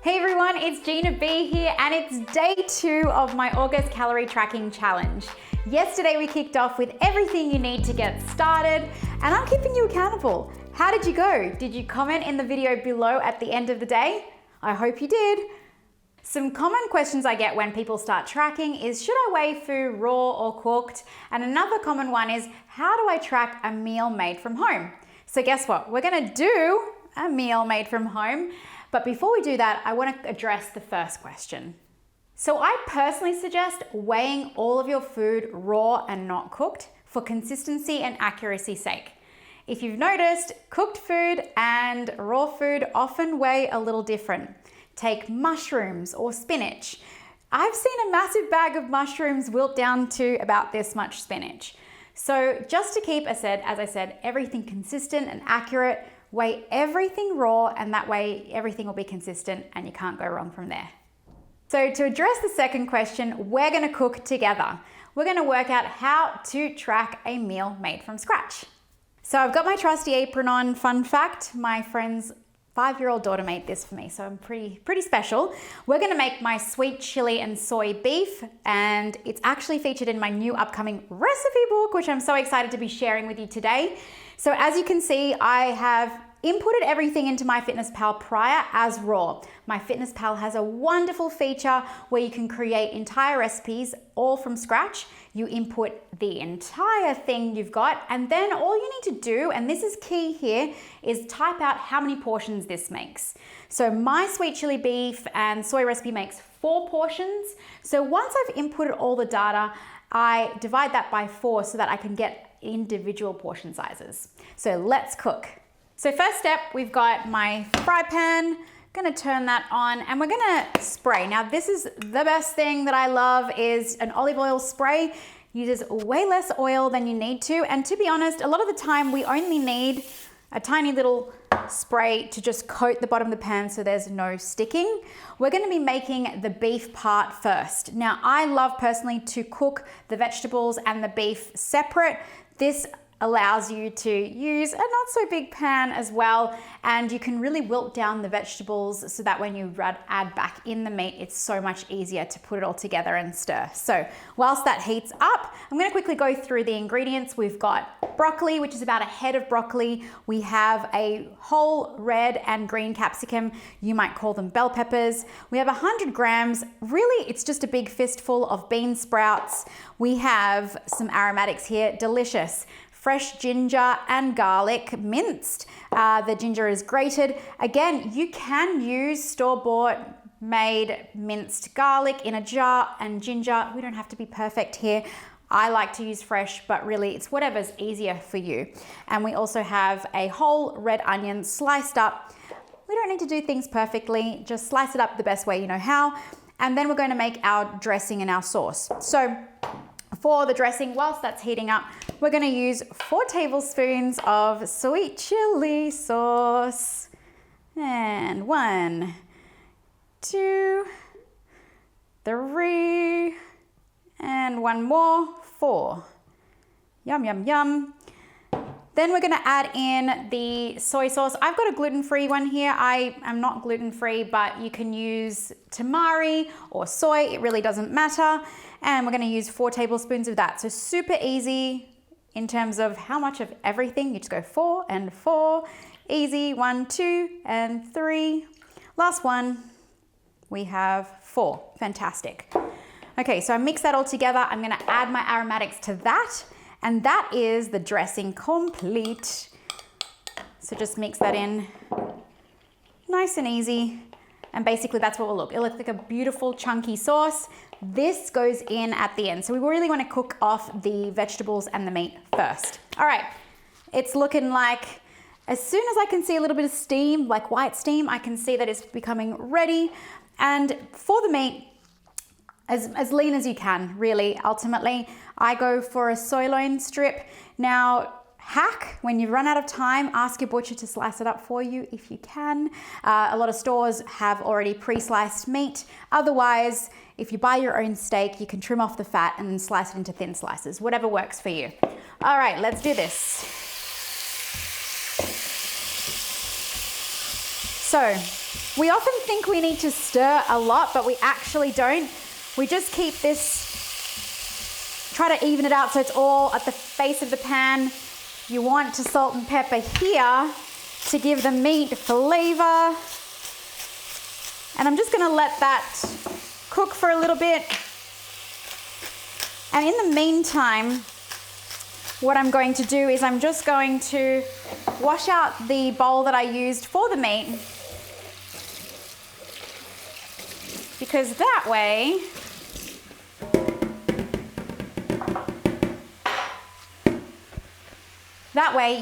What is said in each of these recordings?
Hey everyone, it's Gina B here and it's day 2 of my August calorie tracking challenge. Yesterday we kicked off with everything you need to get started and I'm keeping you accountable. How did you go? Did you comment in the video below at the end of the day? I hope you did. Some common questions I get when people start tracking is, should I weigh food raw or cooked? And another common one is, how do I track a meal made from home? So guess what? We're gonna do a meal made from home. But before we do that, I want to address the first question. So I personally suggest weighing all of your food raw and not cooked for consistency and accuracy's sake. If you've noticed, cooked food and raw food often weigh a little different. Take mushrooms or spinach. I've seen a massive bag of mushrooms wilt down to about this much spinach. So just to keep, as I said, everything consistent and accurate, weigh everything raw and that way everything will be consistent and you can't go wrong from there. So to address the second question, we're gonna cook together. We're gonna work out how to track a meal made from scratch. So I've got my trusty apron on. Fun fact, my friend's 5-year-old daughter made this for me, so I'm pretty special. We're gonna make my sweet chili and soy beef, and it's actually featured in my new upcoming recipe book, which I'm so excited to be sharing with you today. So as you can see, I have inputted everything into MyFitnessPal prior as raw. MyFitnessPal has a wonderful feature where you can create entire recipes all from scratch. You input the entire thing you've got, and then all you need to do, and this is key here, is type out how many portions this makes. So my sweet chili beef and soy recipe makes 4 portions. So once I've inputted all the data, I divide that by 4 so that I can get individual portion sizes. So let's cook. So first step, we've got my fry pan. Gonna turn that on and we're gonna spray. Now this is the best thing that I love is an olive oil spray. Uses way less oil than you need to. And to be honest, a lot of the time we only need a tiny little spray to just coat the bottom of the pan so there's no sticking. We're gonna be making the beef part first. Now I love personally to cook the vegetables and the beef separate. This allows you to use a not so big pan as well, and you can really wilt down the vegetables so that when you add back in the meat, it's so much easier to put it all together and stir. So whilst that heats up, I'm going to quickly go through the ingredients. We've got broccoli, which is about a head of broccoli. We have a whole red and green capsicum. You might call them bell peppers. We have 100 grams. Really, it's just a big fistful of bean sprouts. We have some aromatics here, delicious. Fresh ginger and garlic minced. The ginger is grated. Again, you can use store-bought made minced garlic in a jar and ginger. We don't have to be perfect here. I like to use fresh, but really it's whatever's easier for you. And we also have a whole red onion sliced up. We don't need to do things perfectly, just slice it up the best way you know how. And then we're going to make our dressing and our sauce. So for the dressing, whilst that's heating up, we're going to use 4 tablespoons of sweet chili sauce. And 1, 2, 3, and 1 more, 4. Yum, yum, yum. Then we're going to add in the soy sauce. I've got a gluten-free one here. I am not gluten-free, but you can use tamari or soy. It really doesn't matter. And we're going to use 4 tablespoons of that. So super easy in terms of how much of everything. You just go 4 and 4. Easy. 1, 2, and 3. Last one. We have 4. Fantastic. Okay, so I mix that all together. I'm going to add my aromatics to that. And that is the dressing complete. So just mix that in nice and easy. And basically that's what will look. It'll look like a beautiful chunky sauce. This goes in at the end. So we really want to cook off the vegetables and the meat first. All right, it's looking like, as soon as I can see a little bit of steam, like white steam, I can see that it's becoming ready. And for the meat, as lean as you can, really, ultimately. I go for a sirloin strip. Now, hack, when you run out of time, ask your butcher to slice it up for you if you can. A lot of stores have already pre-sliced meat. Otherwise, if you buy your own steak, you can trim off the fat and then slice it into thin slices, whatever works for you. All right, let's do this. So we often think we need to stir a lot, but we actually don't. We just keep this, try to even it out so it's all at the base of the pan. You want to salt and pepper here to give the meat flavor. And I'm just gonna let that cook for a little bit. And in the meantime, what I'm going to do is I'm just going to wash out the bowl that I used for the meat, because that way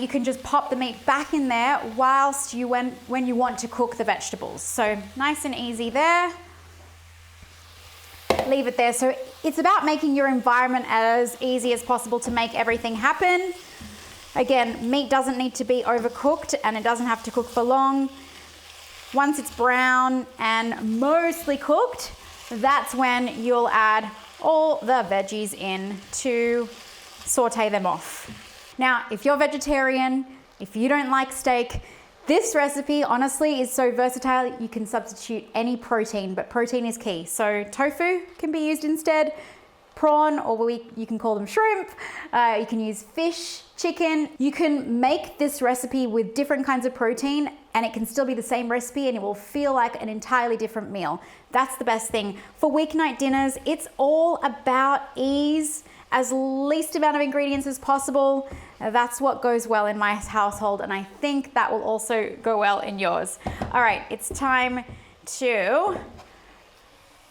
you can just pop the meat back in there whilst when you want to cook the vegetables. So nice and easy there. Leave it there. So it's about making your environment as easy as possible to make everything happen. Again, meat doesn't need to be overcooked and it doesn't have to cook for long. Once it's brown and mostly cooked, that's when you'll add all the veggies in to saute them off. Now, if you're vegetarian, if you don't like steak, this recipe honestly is so versatile. You can substitute any protein, but protein is key. So tofu can be used instead, prawn, or you can call them shrimp. You can use fish, chicken. You can make this recipe with different kinds of protein and it can still be the same recipe and it will feel like an entirely different meal. That's the best thing. For weeknight dinners, it's all about ease, as least amount of ingredients as possible. That's what goes well in my household, and I think that will also go well in yours. All right, it's time to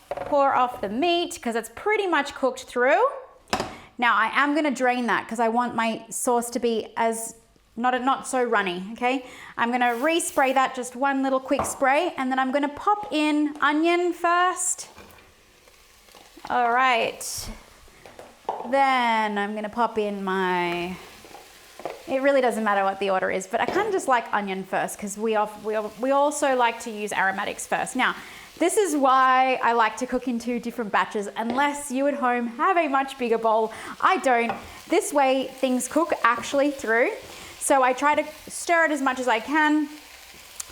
pour off the meat because it's pretty much cooked through. Now I am gonna drain that because I want my sauce to be not so runny, okay? I'm gonna respray that, just one little quick spray, and then I'm gonna pop in onion first. All right. Then I'm gonna pop in it really doesn't matter what the order is, but I kind of just like onion first because we also like to use aromatics first. Now, this is why I like to cook in 2 different batches, unless you at home have a much bigger bowl. I don't. This way things cook actually through. So I try to stir it as much as I can.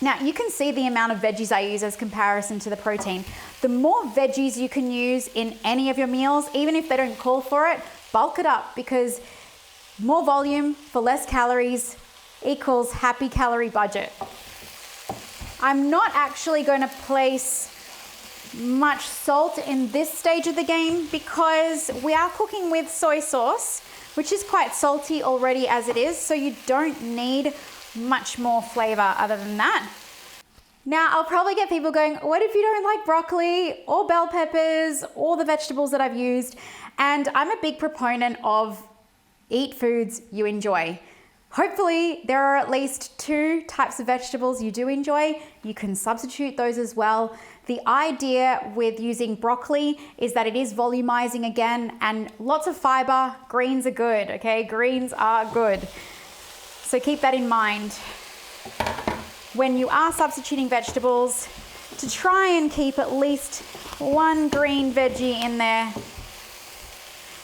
Now you can see the amount of veggies I use as comparison to the protein. The more veggies you can use in any of your meals, even if they don't call for it, bulk it up, because more volume for less calories equals happy calorie budget. I'm not actually going to place much salt in this stage of the game because we are cooking with soy sauce, which is quite salty already as it is, so you don't need much more flavor other than that. Now, I'll probably get people going, what if you don't like broccoli or bell peppers or the vegetables that I've used? And I'm a big proponent of eat foods you enjoy. Hopefully there are at least 2 types of vegetables you do enjoy. You can substitute those as well. The idea with using broccoli is that it is volumizing again, and lots of fiber. Greens are good, okay? Greens are good. So keep that in mind when you are substituting vegetables, to try and keep at least 1 green veggie in there.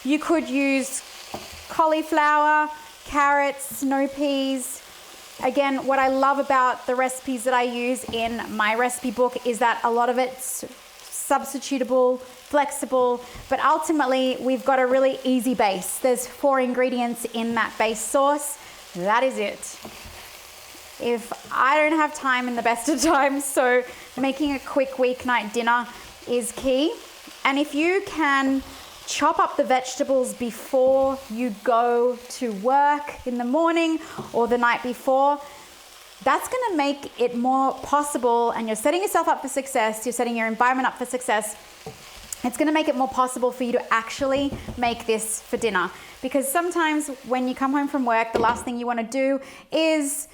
You could use cauliflower, carrots, snow peas. Again, what I love about the recipes that I use in my recipe book is that a lot of it's substitutable, flexible, but ultimately we've got a really easy base. There's 4 ingredients in that base sauce. That is it. If I don't have time in the best of times, so making a quick weeknight dinner is key. And if you can chop up the vegetables before you go to work in the morning or the night before, that's going to make it more possible, and you're setting yourself up for success, you're setting your environment up for success. It's going to make it more possible for you to actually make this for dinner. Because sometimes when you come home from work, the last thing you want to do is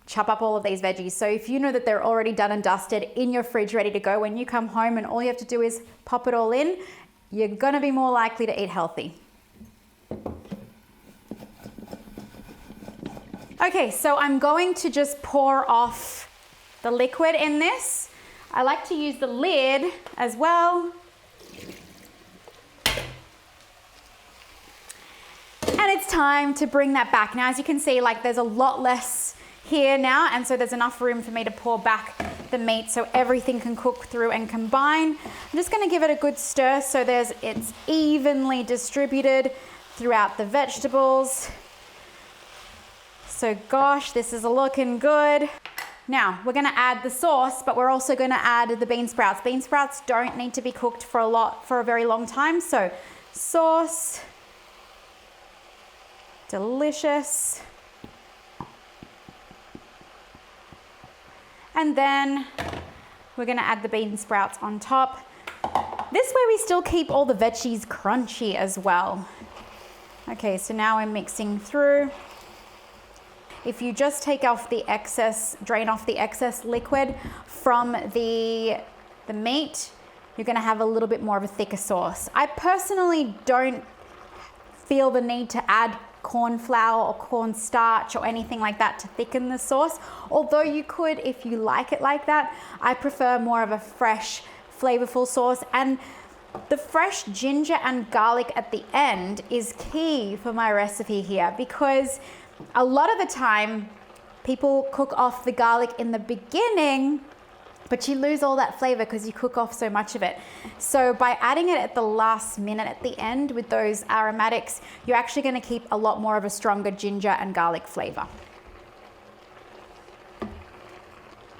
chop up all of these veggies. So if you know that they're already done and dusted in your fridge, ready to go, when you come home and all you have to do is pop it all in, you're going to be more likely to eat healthy. Okay, so I'm going to just pour off the liquid in this. I like to use the lid as well. And it's time to bring that back. Now, as you can see, like there's a lot less here now, and so there's enough room for me to pour back the meat so everything can cook through and combine. I'm just gonna give it a good stir so it's evenly distributed throughout the vegetables. So gosh, this is looking good. Now, we're gonna add the sauce, but we're also gonna add the bean sprouts. Bean sprouts don't need to be cooked for a very long time. So sauce, delicious. And then we're gonna add the bean sprouts on top. This way we still keep all the veggies crunchy as well. Okay, so now we're mixing through. If you just take off the excess, drain off the excess liquid from the meat, you're gonna have a little bit more of a thicker sauce. I personally don't feel the need to add corn flour or cornstarch or anything like that to thicken the sauce, although you could if you like it like that. I prefer more of a fresh, flavorful sauce, and the fresh ginger and garlic at the end is key for my recipe here, because a lot of the time people cook off the garlic in the beginning, but you lose all that flavor because you cook off so much of it. So by adding it at the last minute at the end with those aromatics, you're actually going to keep a lot more of a stronger ginger and garlic flavor.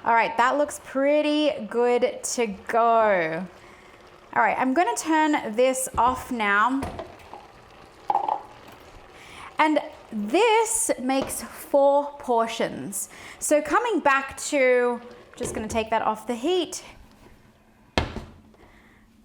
All right, that looks pretty good to go. All right, I'm going to turn this off now. And this makes 4 portions. So coming back to, just gonna take that off the heat.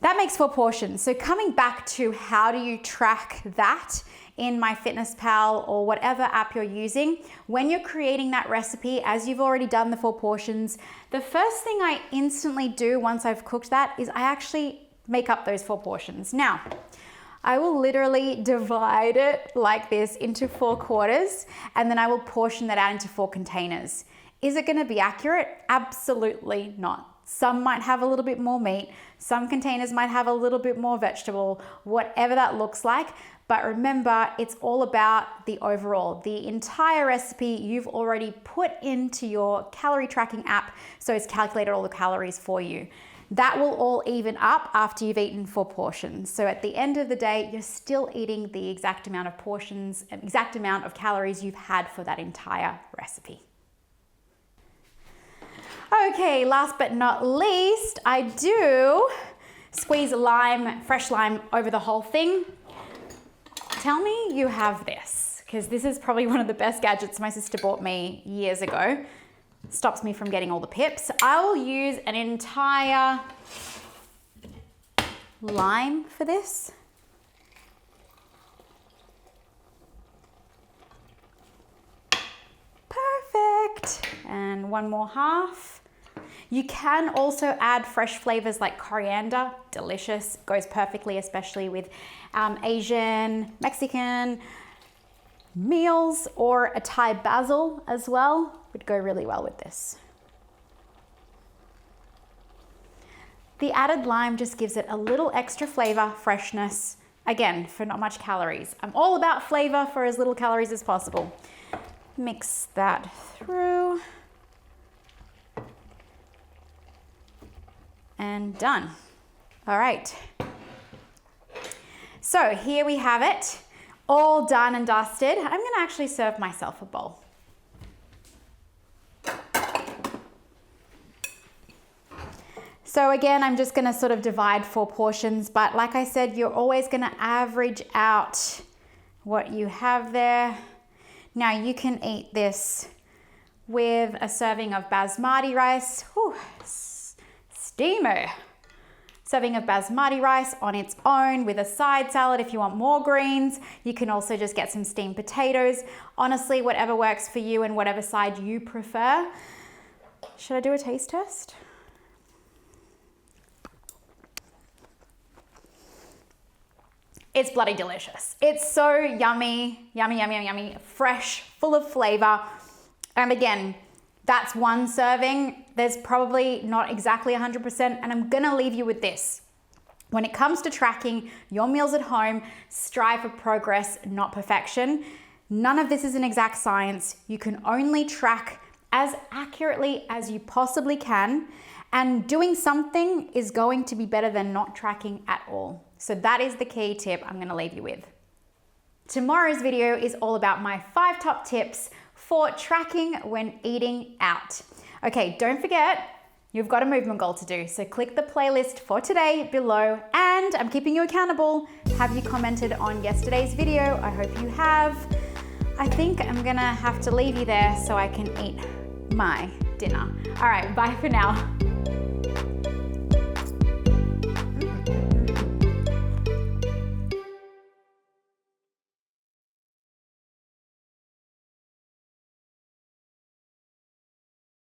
That makes 4 portions. So coming back to how do you track that in MyFitnessPal or whatever app you're using, when you're creating that recipe, as you've already done the 4 portions, the first thing I instantly do once I've cooked that is I actually make up those 4 portions. Now, I will literally divide it like this into 4 quarters, and then I will portion that out into 4 containers. Is it gonna be accurate? Absolutely not. Some might have a little bit more meat, some containers might have a little bit more vegetable, whatever that looks like. But remember, it's all about the overall. The entire recipe you've already put into your calorie tracking app, so it's calculated all the calories for you. That will all even up after you've eaten 4 portions. So at the end of the day, you're still eating the exact amount of portions, exact amount of calories you've had for that entire recipe. Okay, last but not least, I do squeeze lime, fresh lime over the whole thing. Tell me you have this, because this is probably one of the best gadgets my sister bought me years ago. Stops me from getting all the pips. I will use an entire lime for this. Perfect. And one more half. You can also add fresh flavors like coriander, delicious, goes perfectly, especially with Asian, Mexican meals, or a Thai basil as well would go really well with this. The added lime just gives it a little extra flavor, freshness, again, for not much calories. I'm all about flavor for as little calories as possible. Mix that through. And done. All right. So here we have it, all done and dusted. I'm gonna actually serve myself a bowl. So again, I'm just gonna sort of divide 4 portions, but like I said, you're always gonna average out what you have there. Now you can eat this with a serving of basmati rice. Whew, steamer. Serving of basmati rice on its own with a side salad if you want more greens. You can also just get some steamed potatoes. Honestly, whatever works for you and whatever side you prefer. Should I do a taste test? It's bloody delicious. It's so yummy, yummy, yummy, yummy, yummy, fresh, full of flavor. And again, that's one serving. There's probably not exactly 100%, and I'm gonna leave you with this. When it comes to tracking your meals at home, strive for progress, not perfection. None of this is an exact science. You can only track as accurately as you possibly can, and doing something is going to be better than not tracking at all. So that is the key tip I'm gonna leave you with. Tomorrow's video is all about my 5 top tips for tracking when eating out. Okay, don't forget, you've got a movement goal to do, so click the playlist for today below, and I'm keeping you accountable. Have you commented on yesterday's video? I hope you have. I think I'm gonna have to leave you there so I can eat my dinner. All right, bye for now.